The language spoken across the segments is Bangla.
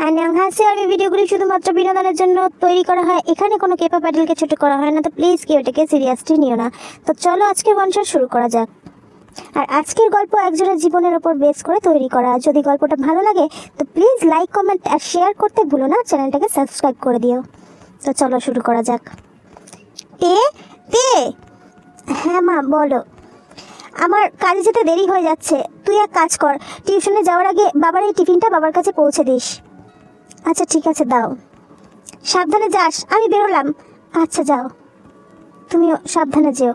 annyeonghaseyo আর এই ভিডিওগুলি শুধুমাত্র বিনোদনের জন্য তৈরি করা হয়। এখানে কোনো কেপা প্যাডেলকে ছোট করা হয় না, তো প্লিজ কেউ এটাকে সিরিয়াসলি নিও না। তো চলো আজকের ওয়ানশট শুরু করা যাক। আর আজকের গল্প একজনের জীবনের ওপর বেস করে তৈরি করা। যদি গল্পটা ভালো লাগে তো প্লিজ লাইক, কমেন্ট আর শেয়ার করতে ভুলো না। চ্যানেলটাকে সাবস্ক্রাইব করে দিও। তো চলো শুরু করা যাক। তে হ্যাঁ মা বলো। আমার কাজে যেতে দেরি হয়ে যাচ্ছে, তুই এক কাজ কর, টিউশনে যাওয়ার আগে বাবার এই টিফিনটা বাবার কাছে পৌঁছে দিস। আচ্ছা ঠিক আছে, দাও। সাবধানে যাস, আমি বেরোলাম। আচ্ছা যাও, তুমিও সাবধানে যেও।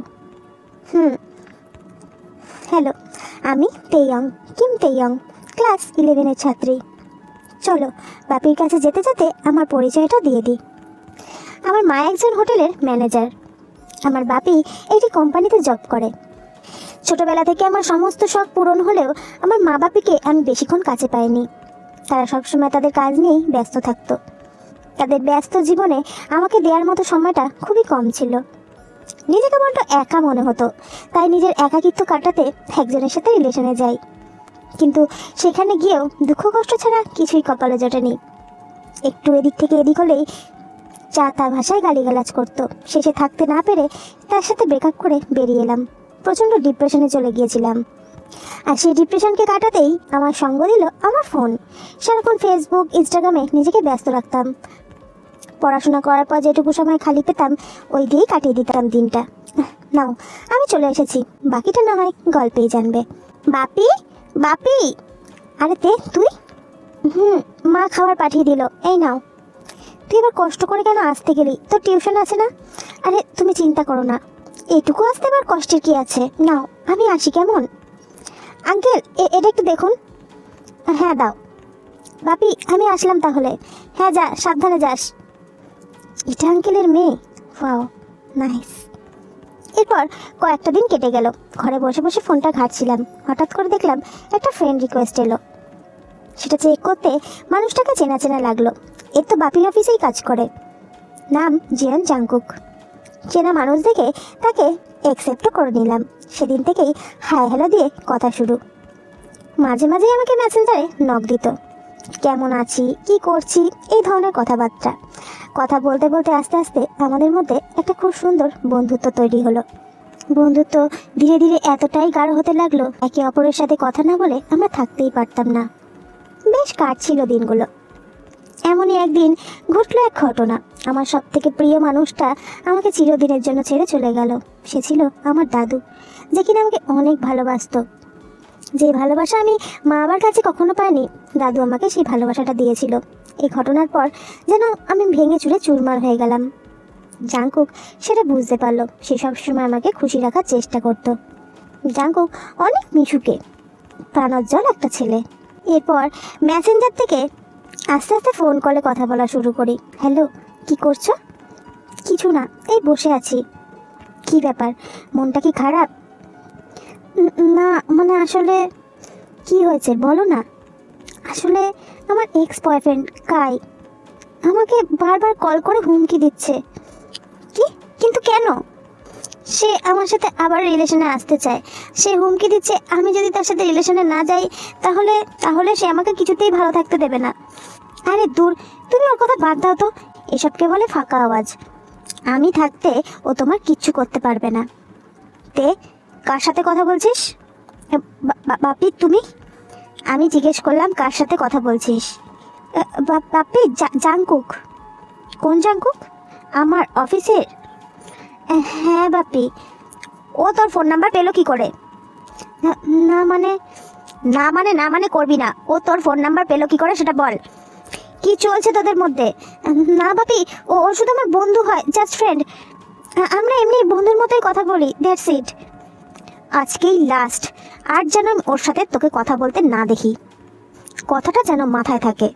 হ্যালো, আমি তেইয়ং, কিম তেইয়ং, ক্লাস 11-এর ছাত্রী। চলো বাপির কাছে যেতে যেতে আমার পরিচয়টা দিয়ে দিই। আমার মা একজন হোটেলের ম্যানেজার, আমার বাপি একটি কোম্পানিতে জব করে। ছোটবেলা থেকে আমার সমস্ত শখ পূরণ হলেও আমার মা বাপিকে আমি বেশিক্ষণ কাছে পাইনি। তারা সবসময় তাদের কাজ নিয়েই ব্যস্ত থাকতো। তাদের ব্যস্ত জীবনে আমাকে দেওয়ার মতো সময়টা খুবই কম ছিল। নিজেকে বড্ড একা মনে হতো, তাই নিজের একাকিত্ব কাটাতে একজনের সাথে রিলেশনে যাই। কিন্তু সেখানে গিয়েও দুঃখ কষ্ট ছাড়া কিছুই কপালে জোটেনি। একটু এদিক থেকে এদিক হলেই চা তার ভাষায় গালিগালাজ করতো। শেষে থাকতে না পেরে তার সাথে ব্রেকআপ করে বেরিয়ে এলাম। প্রচণ্ড ডিপ্রেশনে চলে গিয়েছিলাম। আর সেই ডিপ্রেশনকে কাটাতেই আমার সঙ্গ দিল আমার ফোন। সারাক্ষণ ফেসবুক, ইনস্টাগ্রামে নিজেকে ব্যস্ত রাখতাম। পড়াশোনা করার পর যেটুকু সময় খালি পেতাম ওই দিয়েই কাটিয়ে দিতাম দিনটা। নাও আমি চলে এসেছি, বাকিটা না হয় গল্পেই জানবে। বাপি বাপি, আরে তে তুই? মা খাবার পাঠিয়ে দিল, এই নাও। তুই এবার কষ্ট করে কেন আসতে গেলি? তোর টিউশন আছে না? আরে তুমি চিন্তা করো না, এইটুকু আসতে আবার কষ্টের কি আছে? নাও আমি আসি কেমন? আঙ্কেল এটা একটু দেখুন। হ্যাঁ দাও। বাপি আমি আসলাম তাহলে। হ্যাঁ যা, সাবধানে যাস। এটা আঙ্কেলের মেয়ে? Wow nice. এরপর কয়েকটা দিন কেটে গেল। ঘরে বসে বসে ফোনটা ঘাঁটছিলাম, হঠাৎ করে দেখলাম একটা ফ্রেন্ড রিকোয়েস্ট এলো। সেটা চেক করতে মানুষটাকে চেনা চেনা লাগলো। এর তো বাপির অফিসেই কাজ করে। নাম জিয়ন জাংকুক। চেনা মানুষ দেখে তাকে অ্যাকসেপ্টও করে নিলাম। সেদিন থেকেই হাই হ্যালো দিয়ে কথা শুরু। মাঝে মাঝেই আমাকে মেসেঞ্জারে নক দিত, কেমন আছি, কি করছি, এই ধরনের কথাবার্তা। কথা বলতে বলতে আস্তে আস্তে আমাদের মধ্যে একটা খুব সুন্দর বন্ধুত্ব তৈরি হলো। বন্ধুত্ব ধীরে ধীরে এতটাই গাঢ় হতে লাগলো, একে অপরের সাথে কথা না বলে আমরা থাকতেই পারতাম না। বেশ কাটছিল দিনগুলো। এমনই একদিন ঘটলো এক ঘটনা। আমার সব থেকে প্রিয় মানুষটা আমাকে চিরদিনের জন্য ছেড়ে চলে গেল। সে ছিল আমার দাদু, যে কিনা আমাকে অনেক ভালোবাসতো। যে ভালোবাসা আমি মা বাবার কাছে কখনো পাইনি, দাদু আমাকে সেই ভালোবাসাটা দিয়েছিল। এই ঘটনার পর যেন আমি ভেঙে চুরে চুরমার হয়ে গেলাম। জাংকুক সেটা বুঝতে পারলো। সে সবসময় আমাকে খুশি রাখার চেষ্টা করত। জাংকুক অনেক মিশুকে, প্রাণোজ্জ্বল একটা ছেলে। এরপর মেসেঞ্জার থেকে আস্তে আস্তে ফোন কলে কথা বলা শুরু করি। হ্যালো, কি করছো? কিছু না, এই বসে আছি। কি ব্যাপার, মনটা কি খারাপ? না মানে আসলে কি হয়েছে বলো না। আসলে আমার এক্স বয়ফ্রেন্ড কাই আমাকে বারবার কল করে হুমকি দিচ্ছে। কি? কিন্তু কেন? সে আমার সাথে আবার রিলেশনে আসতে চায়। সে হুমকি দিচ্ছে আমি যদি তার সাথে রিলেশনে না যাই তাহলে তাহলে সে আমাকে কিছুতেই ভালো থাকতে দেবে না। আরে দূর, তুমি ওর কথা বাদ দাও তো। এসবকে বলে ফাঁকা আওয়াজ। আমি থাকতে ও তোমার কিচ্ছু করতে পারবে না। তে কার সাথে কথা বলছিস? বাপি তুমি? আমি জিজ্ঞেস করলাম কার সাথে কথা বলছিস? বাপি জাংকুক। কোন জাংকুক? আমার অফিসের? হ্যাঁ বাপি। ও তোর ফোন নাম্বার পেলো কি করে? না মানে না মানে না মানে করবি না। ও তোর ফোন নাম্বার পেলো কি করে সেটা বল। কি চলছে তোদের মধ্যে? না বাপি, ও শুধু আমার বন্ধু হয়, জাস্ট ফ্রেন্ড। আমরা এমনি বন্ধুর মতোই কথা বলি, দ্যাটস ইট। আজকেই লাস্ট, আর যেন আমি ওর সাথে তোকে কথা বলতে না দেখি, কথাটা যেন মাথায় থাকে।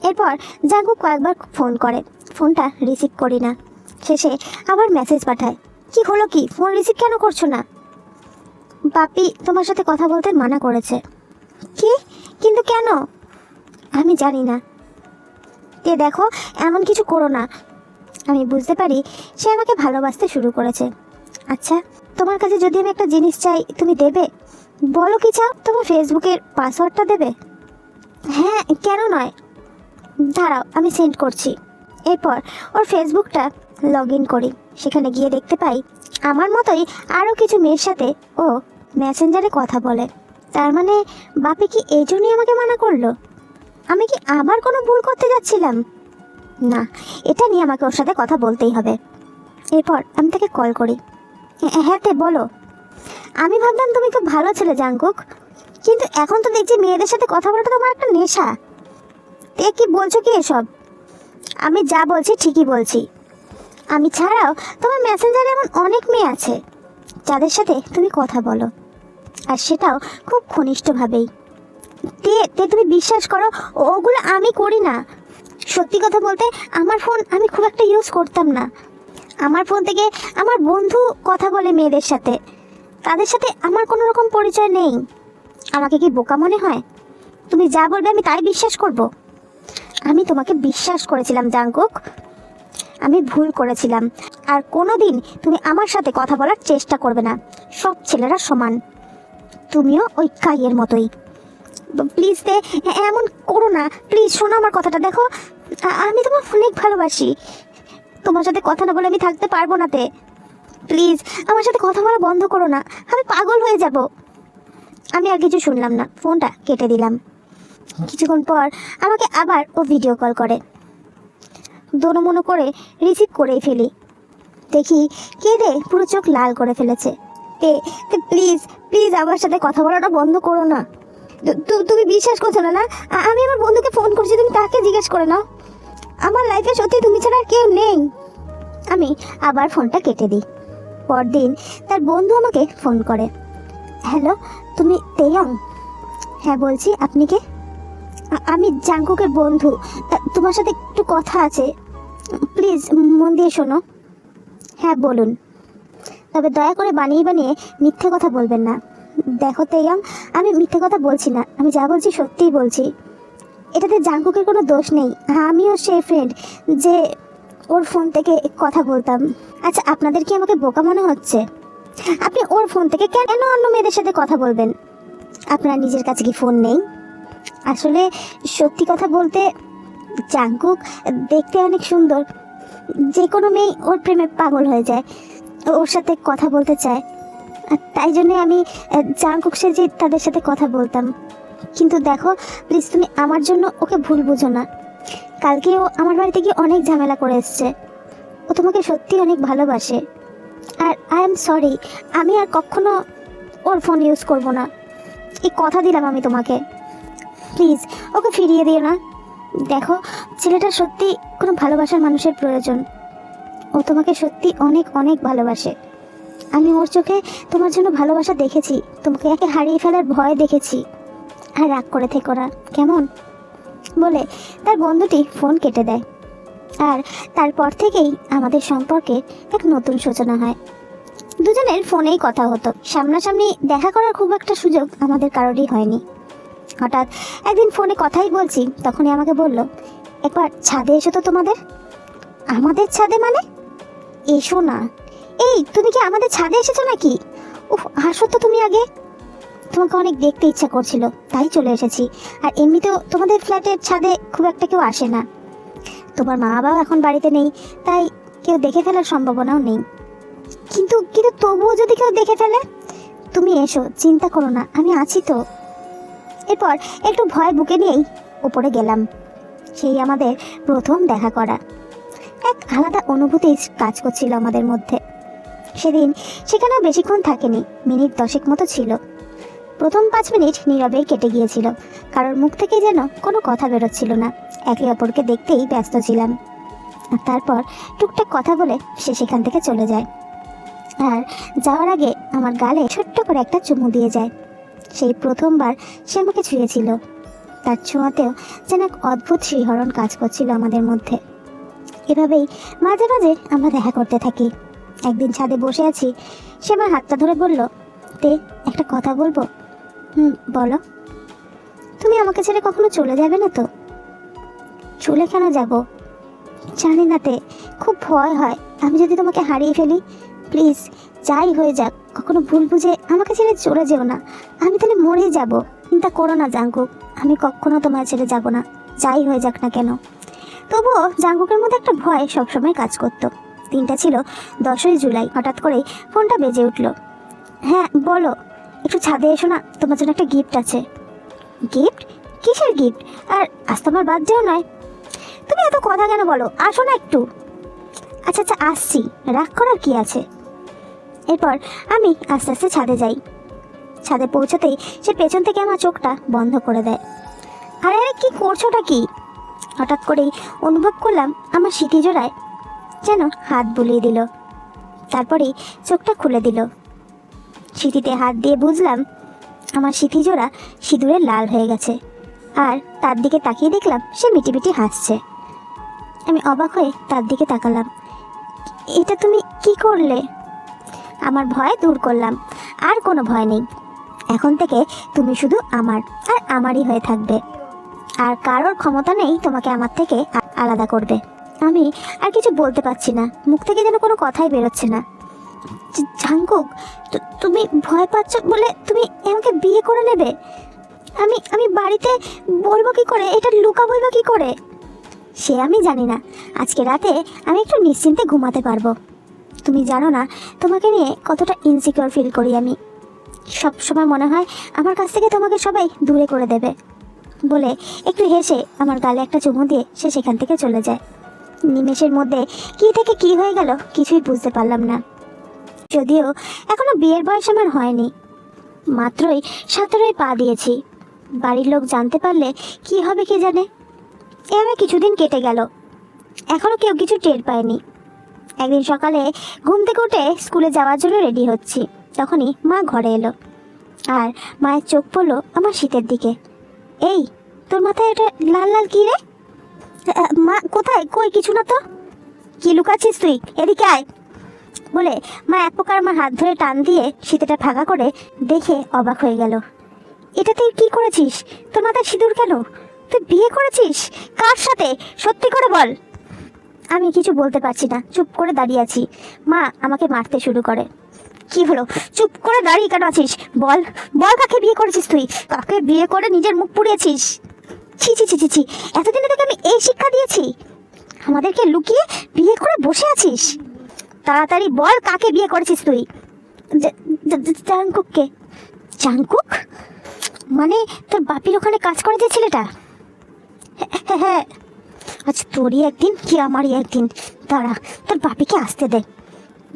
এরপর জাংকুক কয়েকবার ফোন করে, ফোনটা রিসিভ করি না। শেষে আবার মেসেজ পাঠায়, কি হলো কি, ফোন রিসিভ কেন করছো না? বাপি তোমার সাথে কথা বলতে মানা করেছে। কি? কিন্তু কেন? আমি জানি না। দেখো এমন কিছু করো না। আমি বুঝতে পারি সে আমাকে ভালোবাসতে শুরু করেছে। আচ্ছা তোমার কাছে যদি আমি একটা জিনিস চাই তুমি দেবে? বলো কি চাও? তোমার ফেসবুকের পাসওয়ার্ডটা দেবে? হ্যাঁ কেন নয়। দাঁড়াও, আমি সেন্ড করছি। এরপর ওর ফেসবুকটা লগ ইন করি। সেখানে গিয়ে দেখতে পাই আমার মতোই আরও কিছু মেয়ের সাথে ও মেসেঞ্জারে কথা বলে। তার মানে বাপি কি এই জন্যই আমাকে মানা করলো? আমি কি আবার কোনো ভুল করতে যাচ্ছিলাম? না, এটা নিয়ে আমাকে ওর সাথে কথা বলতেই হবে। এরপর আমি তাকে কল করি। হ্যাঁ তে বলো। আমি ভাবলাম তুমি খুব ভালো ছেলে জাঙ্কুক, কিন্তু এখন তো দেখছি মেয়েদের সাথে কথা বলাটা তোমার একটা নেশা। তে কি বলছো কি এসব? আমি যা বলছি ঠিকই বলছি। আমি ছাড়াও তোমার মেসেঞ্জারে এমন অনেক মেয়ে আছে যাদের সাথে তুমি কথা বলো, আর সেটাও খুব ঘনিষ্ঠভাবেই। তে তে তুমি বিশ্বাস করো, ওগুলো আমি করি না। সত্যি কথা বলতে আমার ফোন আমি খুব একটা ইউজ করতাম না। আমার ফোন থেকে আমার বন্ধু কথা বলে মেয়েদের সাথে, তাদের সাথে আমার কোনো রকম পরিচয় নেই। আমাকে কি বোকা মনে হয়? তুমি যা বলবে আমি তাই বিশ্বাস করব? আমি তোমাকে বিশ্বাস করেছিলাম জাঙ্কুক, আমি ভুল করেছিলাম। আর কোনো দিন তুমি আমার সাথে কথা বলার চেষ্টা করবে না। সব ছেলেরা সমান, তুমিও ওই কাইয়ের মতোই। প্লিজ দে, এমন করো না প্লিজ। শোনো আমার কথাটা, দেখো আমি তোমার অনেক ভালোবাসি। তোমার সাথে কথা না বলে আমি থাকতে পারবো না তে। প্লিজ আমার সাথে কথা বলা বন্ধ করো না, আমি পাগল হয়ে যাব। আমি আর কিছু শুনলাম না, ফোনটা কেটে দিলাম। কিছুক্ষণ পর আমাকে আবার ও ভিডিও কল করে। দোনো করে রিসিভ করেই ফেলি। দেখি কেঁদে পুরো চোখ লাল করে ফেলেছে। তে প্লিজ প্লিজ আমার সাথে কথা বলাটা বন্ধ করো না। তুমি বিশ্বাস করছো না? আমি আমার বন্ধুকে ফোন করছি, তুমি তাকে জিজ্ঞেস করে নাও। আমার লাইফে সত্যি তুমি ছাড়া আর কেউ নেই। আমি আবার ফোনটা কেটে দিই। পরদিন তার বন্ধু আমাকে ফোন করে। হ্যালো, তুমি তেয়ং? হ্যাঁ বলছি, আপনি কে? আমি জাঙ্কুকের বন্ধু, তোমার সাথে একটু কথা আছে, প্লিজ মন দিয়ে শোনো। হ্যাঁ বলুন, তবে দয়া করে বানিয়ে বানিয়ে মিথ্যে কথা বলবেন না। দেখো তেয়ং, আমি মিথ্যে কথা বলছি না, আমি যা বলছি সত্যিই বলছি। এটাতে জাঙ্কুকের কোনো দোষ নেই, আমিও সেই ফ্রেন্ড যে ওর ফোন থেকে কথা বলতাম। আচ্ছা, আপনাদের কি আমাকে বোকা মনে হচ্ছে? আপনি ওর ফোন থেকে কেন অন্য মেয়েদের সাথে কথা বলবেন? আপনার নিজের কাছে কি ফোন নেই? আসলে সত্যি কথা বলতে জাঙ্কুক দেখতে অনেক সুন্দর, যে কোনো মেয়ে ওর প্রেমে পাগল হয়ে যায়, ওর সাথে কথা বলতে চায়। আর তাই জন্যে আমি জাঙ্কুক সেজে তাদের সাথে কথা বলতাম। কিন্তু দেখো প্লিজ, তুমি আমার জন্য ওকে ভুল বুঝো না। কালকে ও আমার বাড়িতে গিয়ে অনেক ঝামেলা করে এসছে। ও তোমাকে সত্যি অনেক ভালোবাসে। আর আই এম সরি, আমি আর কখনো ওর ফোন ইউজ করব না, এই কথা দিলাম আমি তোমাকে। প্লিজ ওকে ফিরিয়ে দিও না। দেখো, ছেলেটার সত্যি কোনো ভালোবাসার মানুষের প্রয়োজন। ও তোমাকে সত্যি অনেক অনেক ভালোবাসে। আমি ওর চোখে তোমার জন্য ভালোবাসা দেখেছি, তোমাকে একে হারিয়ে ফেলার ভয় দেখেছি। আর রাগ করে থেকো না, কেমন? বলে তার বন্ধুটি ফোন কেটে দেয়। আর তারপর থেকেই আমাদের সম্পর্কে এক নতুন সূচনা হয়। দুজনের ফোনেই কথা হতো, সামনাসামনি দেখা করার খুব একটা সুযোগ আমাদের কারোরই হয়নি। হঠাৎ একদিন ফোনে কথাই বলছি, তখনই আমাকে বলল, একবার ছাদে এসো তো তোমাদের। আমাদের ছাদে মানে? এসো না। এই তুমি কি আমাদের ছাদে এসেছো নাকি? উফ, আসো তো তুমি আগে। তোমাকে অনেক দেখতে ইচ্ছা করছিল, তাই চলে এসেছি। আর এমনিতেও তোমাদের ফ্ল্যাটের ছাদে খুব একটা কেউ আসে না। তোমার মা বাবাও এখন বাড়িতে নেই, তাই কেউ দেখে ফেলার সম্ভাবনাও নেই। কিন্তু কিন্তু তবুও যদি কেউ দেখে ফেলে? তুমি এসো, চিন্তা করো না, আমি আছি তো। এরপর একটু ভয় বুকে নিয়েই উপরে গেলাম। সেই আমাদের প্রথম দেখা করা। এক আলাদা অনুভূতি কাজ করছিল আমাদের মধ্যে। সেদিন সেখানেও বেশিক্ষণ থাকেনি, মিনিট 10 মতো ছিল। প্রথম 5 মিনিট নীরবেই কেটে গিয়েছিল, কারোর মুখ থেকে যেন কোনো কথা বেরোচ্ছিল না। একে অপরকে দেখতেই ব্যস্ত ছিলাম। আর তারপর টুকটাক কথা বলে সে সেখান থেকে চলে যায়। আর যাওয়ার আগে আমার গালে ছোট্ট করে একটা চুমু দিয়ে যায়। সেই প্রথমবার সে আমাকে ছুঁয়েছিল। তার ছোঁয়াতেও যেন এক অদ্ভুত শিহরণ কাজ করছিল আমাদের মধ্যে। এভাবেই মাঝে মাঝে আমরা দেখা করতে থাকি। একদিন ছাদে বসে আছি, সে আমার হাতটা ধরে বলল, তে একটা কথা বলবো। বলো। তুমি আমাকে ছেড়ে কখনো চলে যাবে না তো? চলে কেন যাব? জানি না তে, খুব ভয় হয় আমি যদি তোমাকে হারিয়ে ফেলি। প্লিজ, যাই হয়ে যাক, কখনো ভুল বুঝে আমাকে ছেড়ে চলে যেও না, আমি তাহলে মরেই যাব। চিন্তা করো না জাঙ্কুক, আমি কখনো তোমায় ছেড়ে যাব না। যাই হয়ে যাক না কেন। তবুও জাঙ্কুকের মধ্যে একটা ভয় সবসময় কাজ করত। দিনটা ছিল 10ই জুলাই। হঠাৎ করেই ফোনটা বেজে উঠল। হ্যাঁ বলো। একটু ছাদে এসো না, তোমার জন্য একটা গিফট আছে। গিফট? কিসের গিফট? আর আজ তোমার বার্থডেও নয়। তুমি এত কথা কেন বলো, আসো না একটু। আচ্ছা আচ্ছা আসছি, রাগ করার কি আছে। এরপর আমি আস্তে আস্তে ছাদে যাই। ছাদে পৌঁছাতেই সে পেছন থেকে আমার চোখটা বন্ধ করে দেয়। আরে আরে কি করছোটা কি? হঠাৎ করেই অনুভব করলাম আমার স্মৃতিজোড়ায় যেন হাত বুলিয়ে দিল। তারপরেই চোখটা খুলে দিল। স্মৃতিতে হাত দিয়ে বুঝলাম আমার স্মৃতিজোড়া সিঁদুরে লাল হয়ে গেছে। আর তার দিকে তাকিয়ে দেখলাম সে মিটিমিটি হাসছে। আমি অবাক হয়ে তার দিকে তাকালাম। এটা তুমি কি করলে? আমার ভয় দূর করলাম। আর কোনো ভয় নেই। এখন থেকে তুমি শুধু আমার আর আমারই হয়ে থাকবে। আর কারোর ক্ষমতা নেই তোমাকে আমার থেকে আলাদা করবে। আমি আর কিছু বলতে পারছি না, মুখ থেকে যেন কোনো কথাই বেরোচ্ছে না। জাঙ্কুক, তুমি ভয় পাচ্ছ বলে তুমি আমাকে বিয়ে করে নেবে? আমি আমি বাড়িতে বলবো কি করে, এটা লুকাবো কি করে? সে আমি জানি না। আজকে রাতে আমি একটু নিশ্চিন্তে ঘুমাতে পারবো। তুমি জানো না তোমাকে নিয়ে কতটা ইনসিকিউর ফিল করি আমি। সব সময় মনে হয় আমার কাছ থেকে তোমাকে সবাই দূরে করে দেবে। বলে একটু হেসে আমার গালে একটা চুমু দিয়ে সে সেখান থেকে চলে যায়। নিমেষের মধ্যে কি থেকে কি হয়ে গেল কিছুই বুঝতে পারলাম না। যদিও এখনো বিয়ের বয়স আমার হয়নি, মাত্রই 17 পা দিয়েছি। বাড়ির লোক জানতে পারলে কি হবে কে জানে। এভাবে কিছুদিন কেটে গেল, এখনো কেউ কিছু টের পায়নি। একদিন সকালে ঘুম থেকে উঠে স্কুলে যাওয়ার জন্য রেডি হচ্ছি, তখনই মা ঘরে এলো। আর মায়ের চোখ পড়লো আমার শীতের দিকে। এই তোর মাথায় এটা লাল লাল কি রে? মা কোথায়? কই কিছু না তো। কি লুকাচ্ছিস তুই, এদিকে আয়। বলে মা এক প্রকার আমার হাত ধরে টান দিয়ে শীতেটা ফাঁকা করে দেখে অবাক হয়ে গেল। এটা তুই কি করেছিস? তোর মাথায় সিঁদুর কেন? তুই বিয়ে করেছিস? কার সাথে? সত্যি করে বল। আমি কিছু বলতে পারছি না, চুপ করে দাঁড়িয়ে আছি। মা আমাকে মারতে শুরু করে। কি হলো? চুপ করে দাঁড়িয়ে কেন আছিস? বল বল, কাকে বিয়ে করেছিস তুই? কাকে বিয়ে করে নিজের মুখ পুড়িয়েছিস? ছি ছি ছি ছি ছি, এতদিনে তোকে আমি এই শিক্ষা দিয়েছি? আমাদেরকে লুকিয়ে বিয়ে করে বসে আছিস? তাড়াতাড়ি বল, কাকে বিয়ে করেছিস তুই? জাঙ্কুককে। জাঙ্কুক মানে তোর বাপির ওখানে কাজ করে যে ছেলেটা? হ্যাঁ হ্যাঁ। আচ্ছা তোরই একদিন কি আমারই একদিন, দাঁড়া তোর বাপিকে আসতে দে।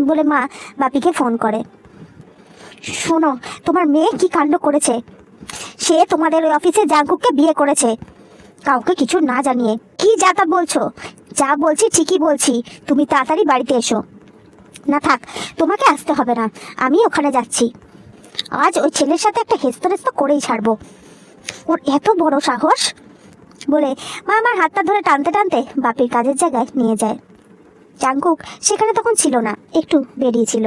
বলে মা বাপিকে ফোন করে। শোনো, তোমার মেয়ে কি কাণ্ড করেছে। সে তোমাদের ওই অফিসে জাঙ্কুককে বিয়ে করেছে, কাউকে কিছু না জানিয়ে। কি যা তা বলছো? যা বলছি ঠিকই বলছি, তুমি তাড়াতাড়ি বাড়িতে এসো। না থাক, তোমাকে আসতে হবে না, আমি ওখানে যাচ্ছি। আজ ওই ছেলের সাথে একটা হেস্তনেস্ত করেই ছাড়বো। ওর এত বড় সাহস। বলে মা আমার হাতটা ধরে টানতে টানতে বাপির কাজের জায়গায় নিয়ে যায়। জাঙ্কুক সেখানে তখন ছিল না, একটু বেরিয়েছিল।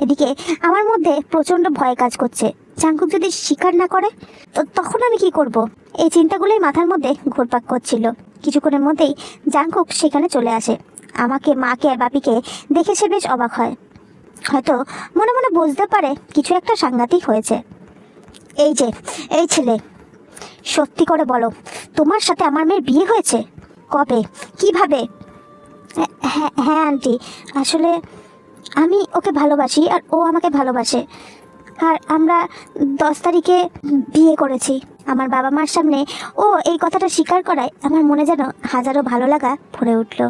এদিকে আমার মধ্যে প্রচণ্ড ভয় কাজ করছে। জাঙ্কুক যদি স্বীকার না করে তো তখন আমি কি করব? এই চিন্তাগুলোই মাথার মধ্যে ঘুরপাক করছিল। কিছুক্ষণের মধ্যেই জাঙ্কুক সেখানে চলে আসে। আমাকে, মাকে আর বাপিকে দেখে সে বেশ অবাক হয়। হয়তো মনে মনে বুঝতে পারে কিছু একটা সাংঘাতিক হয়েছে। এই যে এই ছেলে, সত্যি করে বলো, তোমার সাথে আমার মেয়ের বিয়ে হয়েছে? কবে? কিভাবে? হ্যাঁ হ্যাঁ আন্টি, আসলে আমি ওকে ভালোবাসি আর ও আমাকে ভালোবাসে। আর আমরা 10 তারিখে বিয়ে করেছি। আমার বাবা মার সামনে ও এই কথাটা স্বীকার করায় আমার মনে যেন হাজারো ভালো লাগা ভরে উঠল।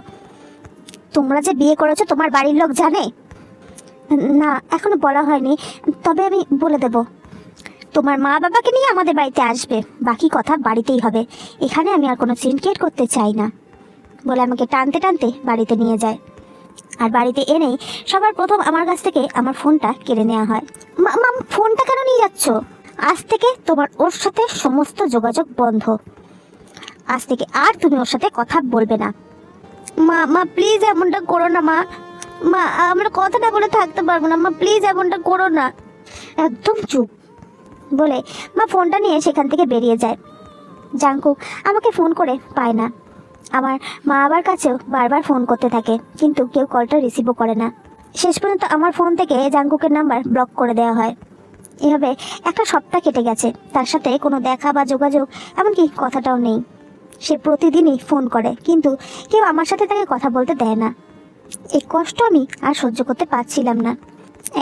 তোমরা যে বিয়ে করেছো তোমার বাড়ির লোক জানে? না, এখনো বলা হয়নি, তবে আমি বলে দেব। তোমার মা বাবাকে নিয়ে আমাদের বাড়িতে আসবে, বাকি কথা বাড়িতেই হবে। এখানে আমি আর কোনো সিনক্রিয়েট করতে চাই না। বলে আমাকে টানতে টানতে বাড়িতে নিয়ে যায়। আর বাড়িতে এনেই সবার প্রথম আমার কাছ থেকে আমার ফোনটা কেড়ে নেওয়া হয়। মা, ফোনটা কেন নিয়ে যাচ্ছ? আজ থেকে তোমার ওর সাথে সমস্ত যোগাযোগ বন্ধ। আজ থেকে আর তুমি ওর সাথে কথা বলবে না। মা প্লিজ এমনটা করো না। মা আমরা কথা না বলে থাকতে পারবো না। মা প্লিজ এমনটা করো না। একদম চুপ। বলে মা ফোনটা নিয়ে সেখান থেকে বেরিয়ে যায়। জাঙ্কুক আমাকে ফোন করে পায় না। আমার মা বাবার কাছেও বারবার ফোন করতে থাকে, কিন্তু কেউ কলটা রিসিভও করে না। শেষ পর্যন্ত আমার ফোন থেকে জাঙ্কুকের নাম্বার ব্লক করে দেওয়া হয়। এভাবে একটা সপ্তাহ কেটে গেছে, তার সাথে কোনো দেখা বা যোগাযোগ, এমনকি কথাটাও নেই। সে প্রতিদিনই ফোন করে, কিন্তু কেউ আমার সাথে তাকে কথা বলতে দেয় না। এই কষ্ট আমি আর সহ্য করতে পারছিলাম না।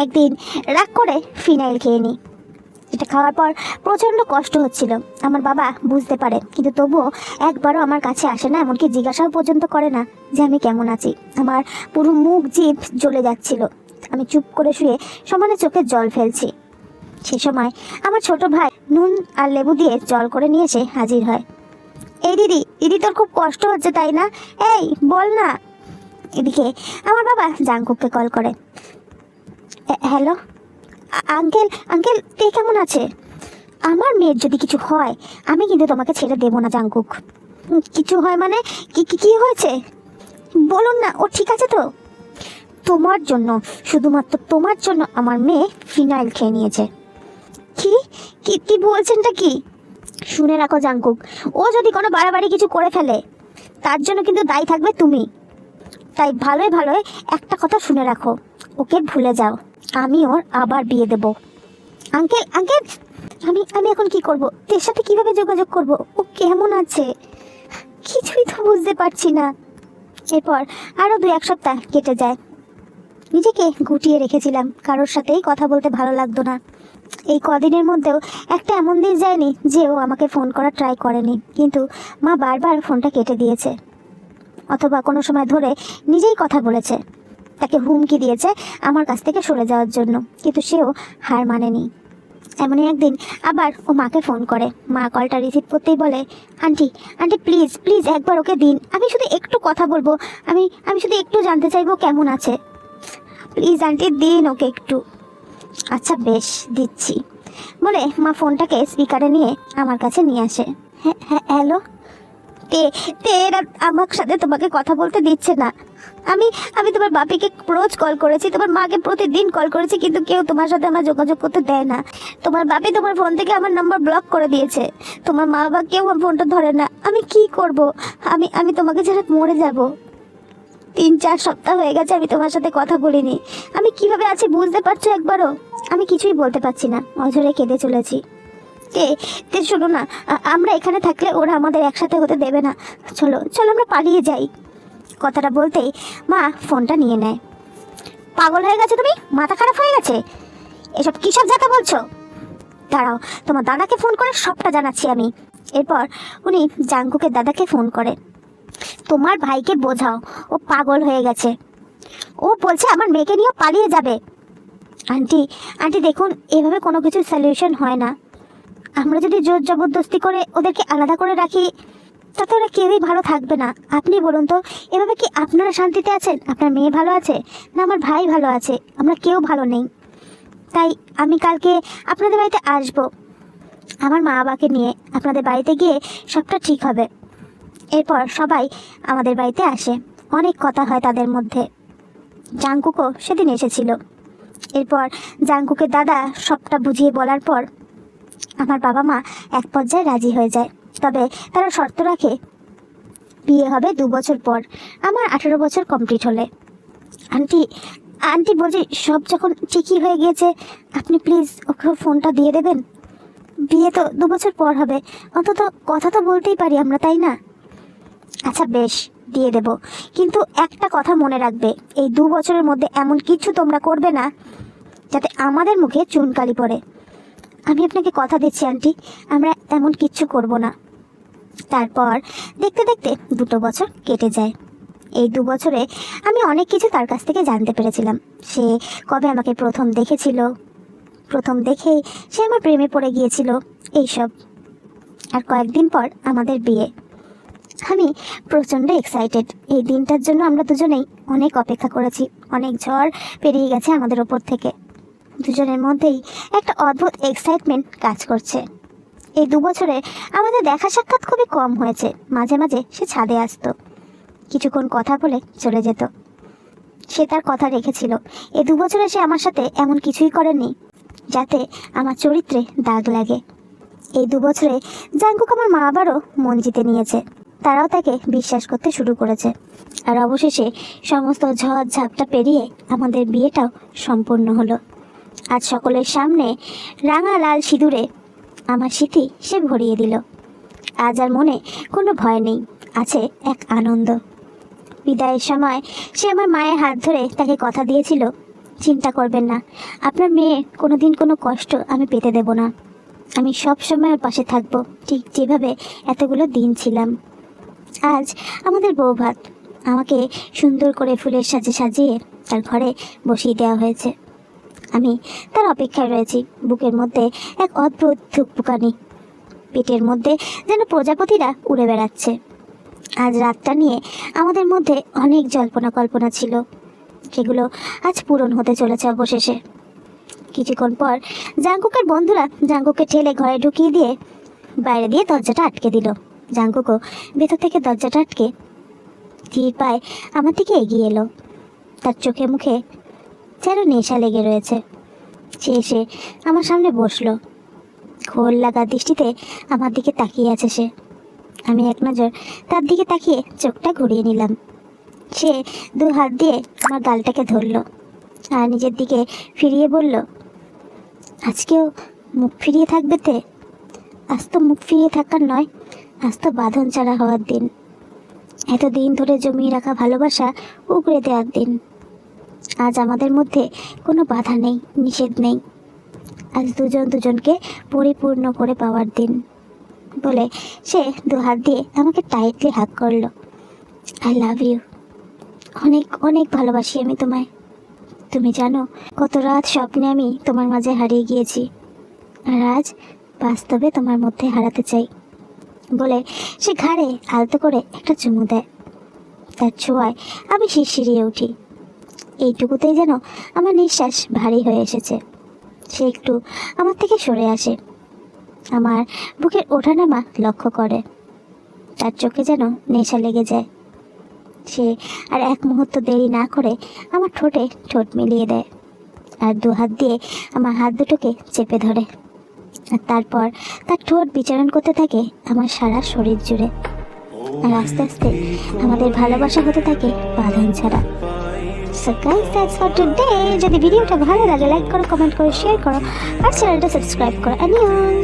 একদিন রাগ করে ফিনাইল খেয়ে নিই। এটা খাওয়ার পর প্রচণ্ড কষ্ট হচ্ছিল। আমার বাবা বুঝতে পারে, কিন্তু তবুও একবারও আমার কাছে আসে না, এমনকি জিজ্ঞাসাও পর্যন্ত করে না যে আমি কেমন আছি। আমার পুরো মুখ জিভ জ্বলে যাচ্ছিল। আমি চুপ করে শুয়ে সমানে চোখে জল ফেলছি। সে সময় আমার ছোট ভাই নুন আর লেবু দিয়ে জল করে নিয়ে এসে হাজির হয়। এই দিদি, দিদি তোর খুব কষ্ট হচ্ছে তাই না? এই বল না। এদিকে আমার বাবা জাংকুককে কল করে। হ্যালো আঙ্কেল, আঙ্কেল তে কেমন আছে? আমার মেয়ের যদি কিছু হয় আমি কিন্তু তোমাকে ছেড়ে দেবো না জাংকুক। কিছু হয় মানে কি কি হয়েছে বলুন না, ও ঠিক আছে তো? তোমার জন্য, শুধুমাত্র তোমার জন্য আমার মেয়ে ফিনাইল খেয়ে নিয়েছে। কি কি কি বলছেনটা কি? শুনে রাখো জাংকুক, ও যদি কোনো বাড়াবাড়ি কিছু করে ফেলে তার জন্য কিন্তু দায়ী থাকবে তুমি। তাই ভালোই ভালোই একটা কথা শুনে রাখো, ওকে ভুলে যাও। আমি ওর আবার বিয়ে দেব। আঙ্কেল, আঙ্কেল আমি আমি এখন কি করব? তোর সাথে কিভাবে যোগাযোগ করব? ও কেমন আছে কিছুই তো বুঝতে পারছি না। এরপর আরও 2-1 সপ্তাহ কেটে যায়। নিজেকে গুটিয়ে রেখেছিলাম, কারোর সাথেই কথা বলতে ভালো লাগতো না। এই কদিনের মধ্যেও একটা এমন দিন যায়নি যে ও আমাকে ফোন করার ট্রাই করেনি, কিন্তু মা বারবার ফোনটা কেটে দিয়েছে, অথবা কোনো সময় ধরে নিজেই কথা বলেছে, তাকে হুমকি দিয়েছে আমার কাছ থেকে সরে যাওয়ার জন্য, কিন্তু সেও হার মানেনি। এমনই একদিন আবার ও মাকে ফোন করে। মা কলটা রিসিভ করতেই বলে, আন্টি, আন্টি প্লিজ প্লিজ একবার ওকে দিন, আমি শুধু একটু কথা বলবো, আমি শুধু একটু জানতে চাইবো কেমন আছে। প্লিজ আন্টি দিন ওকে একটু। আচ্ছা বেশ দিচ্ছি বলে মা ফোনটাকে স্পিকারে নিয়ে আমার কাছে নিয়ে আসে। হ্যাঁ হ্যাঁ হ্যালো, তে তে এরা আমার সাথে তোমাকে কথা বলতে দিচ্ছে না। আমি আমি তোমার বাপিকে রোজ কল করেছি, তোমার মাকে প্রতিদিন কল করেছি, কিন্তু কেউ তোমার সাথে আমার যোগাযোগ করতে দেয় না। তোমার বাপি তোমার ফোন থেকে আমার নাম্বার ব্লক করে দিয়েছে। তোমার মা বাবা কেউ আমার ফোনটা ধরে না। আমি কি করব? আমি আমি তোমাকে ছাড়া মরে যাব। 3-4 সপ্তাহ হয়ে গেছে আমি তোমার সাথে কথা বলিনি। আমি কিভাবে আছি বুঝতে পারছো একবারও? আমি কিছুই বলতে পারছি না, অঝরে কেঁদে চলেছি। তে তে শোনো না, আমরা এখানে থাকলে ওরা আমাদের একসাথে হতে দেবে না। চলো চলো আমরা পালিয়ে যাই। কথাটা বলতেই মা ফোনটা নিয়ে নেয়। পাগল হয়ে গেছে তুমি? মাথা খারাপ হয়ে গেছে? এসব কিসব যাতা বলছো? দাঁড়াও, তোমার দাদাকে ফোন করে সবটা জানাচ্ছি আমি। এরপর উনি জাংকুকের দাদাকে ফোন করে। তোমার ভাইকে বোঝাও, ও পাগল হয়ে গেছে। ও বলছে আমার মেয়েকে নিয়েও পালিয়ে যাবে। আন্টি, আন্টি দেখুন, এভাবে কোনো কিছু সলিউশন হয় না। আমরা যদি জোর জবরদস্তি করে ওদেরকে আলাদা করে রাখি তাতে ওরা কেউই ভালো থাকবে না। আপনি বলুন তো, এভাবে কি আপনারা শান্তিতে আছেন? আপনার মেয়ে ভালো আছে না আমার ভাই ভালো আছে? আমরা কেউ ভালো নেই। তাই আমি কালকে আপনাদের বাড়িতে আসবো, আমার মা বাবাকে নিয়ে। আপনাদের বাড়িতে গিয়ে সবটা ঠিক হবে। এরপর সবাই আমাদের বাড়িতে আসে। অনেক কথা হয় তাদের মধ্যে। জাংকুকও সেদিন এসেছিল। এরপর জাংকুকের দাদা সবটা বুঝিয়ে বলার পর আমার বাবা মা এক পর্যায়ে রাজি হয়ে যায়। তবে তারা শর্ত রাখে, বিয়ে হবে 2 বছর পর, আমার 18 বছর কমপ্লিট হলে। আন্টি, আন্টি বলছি সব যখন ঠিকই হয়ে গিয়েছে, আপনি প্লিজ ওকে ফোনটা দিয়ে দেবেন। বিয়ে তো 2 বছর পর হবে, অন্তত কথা তো বলতেই পারি আমরা, তাই না? আচ্ছা বেশ, দিয়ে দেব, কিন্তু একটা কথা মনে রাখবে, এই 2 বছরের মধ্যে এমন কিছু তোমরা করবে না যাতে আমাদের মুখে চুনকালি পড়ে। আমি আপনাকে কথা দিচ্ছি আন্টি, আমরা এমন কিচ্ছু করব না। তারপর দেখতে দেখতে 2 বছর কেটে যায়। এই 2 বছরে আমি অনেক কিছু তার কাছ থেকে জানতে পেরেছিলাম। সে কবে আমাকে প্রথম দেখেছিল, প্রথম দেখেই সে আমার প্রেমে পড়ে গিয়েছিল, এইসব। আর কয়েকদিন পর আমাদের বিয়ে। আমি প্রচণ্ড এক্সাইটেড। এই দিনটার জন্য আমরা দুজনেই অনেক অপেক্ষা করেছি। অনেক ঝড় পেরিয়ে গেছে আমাদের ওপর থেকে। দুজনের মধ্যেই একটা অদ্ভুত এক্সাইটমেন্ট কাজ করছে। এই 2 বছরে আমাদের দেখা সাক্ষাৎ খুবই কম হয়েছে। মাঝে মাঝে সে ছাদে আসতো, কিছুক্ষণ কথা বলে চলে যেত। সে তার কথা রেখেছিল। এই 2 বছরে সে আমার সাথে এমন কিছুই করেনি যাতে আমার চরিত্রে দাগ লাগে। এই 2 বছরে জাংকুক আমার মা আবারও মন জিতে নিয়েছে। তারাও তাকে বিশ্বাস করতে শুরু করেছে। আর অবশেষে সমস্ত ঝড় ঝাপটা পেরিয়ে আমাদের বিয়েটাও সম্পূর্ণ হলো। আজ সকলের সামনে রাঙা লাল সিঁদুরে আমার স্মৃতি সে ভরিয়ে দিল। আজ আর মনে কোনো ভয় নেই, আছে এক আনন্দ। বিদায়ের সময় সে আমার মায়ের হাত ধরে তাকে কথা দিয়েছিল, চিন্তা করবেন না, আপনার মেয়ে কোনোদিন কোনো কষ্ট আমি পেতে দেব না। আমি সব সময় ওর পাশে থাকবো, ঠিক যেভাবে এতগুলো দিন ছিলাম। আজ আমাদের বৌভাত, আমাকে সুন্দর করে ফুলের সাজে সাজিয়ে তার ঘরে বসিয়ে দেওয়া হয়েছে। আমি তার অপেক্ষায় রয়েছি, বুকের মধ্যে এক অদ্ভুত ধুকপুকানি, পেটের মধ্যে যেন প্রজাপতিরা উড়ে বেড়াচ্ছে। আজ রাতটা নিয়ে আমাদের মধ্যে অনেক জল্পনা কল্পনা ছিল, সেগুলো আজ পূরণ হতে চলেছে অবশেষে। কিছুক্ষণ পর জাঙ্কুকের বন্ধুরা জাঙ্কুকে ঠেলে ঘরে ঢুকিয়ে দিয়ে বাইরে দিয়ে দরজাটা আটকে দিল। জাঙ্কুকও ভেতর থেকে দরজাটা আটকে ধীর পায়ে আমার দিকে এগিয়ে এলো। তার চোখে মুখে যেন নেশা লেগে রয়েছে। সে এসে আমার সামনে বসলো, ঘোর লাগা দৃষ্টিতে আমার দিকে তাকিয়ে আছে সে। আমি এক নজর তার দিকে তাকিয়ে চোখটা ঘুরিয়ে নিলাম। সে দু হাত দিয়ে আমার গালটাকে ধরলো আর নিজের দিকে ফিরিয়ে বলল, আজকেও মুখ ফিরিয়ে থাকবে তে? আজ তো মুখ ফিরিয়ে থাকার নয়, আজ তো বাঁধন ছাড়া হওয়ার দিন। এতদিন ধরে জমিয়ে রাখা ভালোবাসা উগড়ে দেওয়ার দিন। আজ আমাদের মধ্যে কোনো বাধা নেই, নিষেধ নেই। আজ দুজন দুজনকে পরিপূর্ণ করে পাওয়ার দিন। বলে সে দু হাত দিয়ে আমাকে টাইটলি হাগ করলো। আই লাভ ইউ, অনেক অনেক ভালোবাসি আমি তোমায়। তুমি জানো কত রাত স্বপ্নে আমি তোমার মাঝে হারিয়ে গিয়েছি, আর আজ বাস্তবে তোমার মধ্যে হারাতে চাই। বলে সে ঘাড়ে আলতো করে একটা চুমু দেয়। তার ছোঁয়ায় আমি শিরশিরিয়ে উঠি। এইটুকুতেই যেন আমার নিঃশ্বাস ভারী হয়ে এসেছে। সে একটু আমার থেকে সরে আসে, আমার বুকের ওঠানামা লক্ষ্য করে। তার চোখে যেন নেশা লেগে যায়। সে আর এক মুহূর্ত দেরি না করে আমার ঠোঁটে ঠোঁট মিলিয়ে দেয় আর দু হাত দিয়ে আমার হাত দুটোকে চেপে ধরে। আর তারপর তার ঠোঁট বিচরণ করতে থাকে আমার সারা শরীর জুড়ে। আর আস্তে আস্তে আমাদের ভালোবাসা হতে থাকে বাঁধন ছাড়া। So guys, that's for today. যদি ভিডিওটা ভালো লাগে লাইক করো, কমেন্ট করো, শেয়ার করো আর চ্যানেলটা সাবস্ক্রাইব করো। আনিয়ন।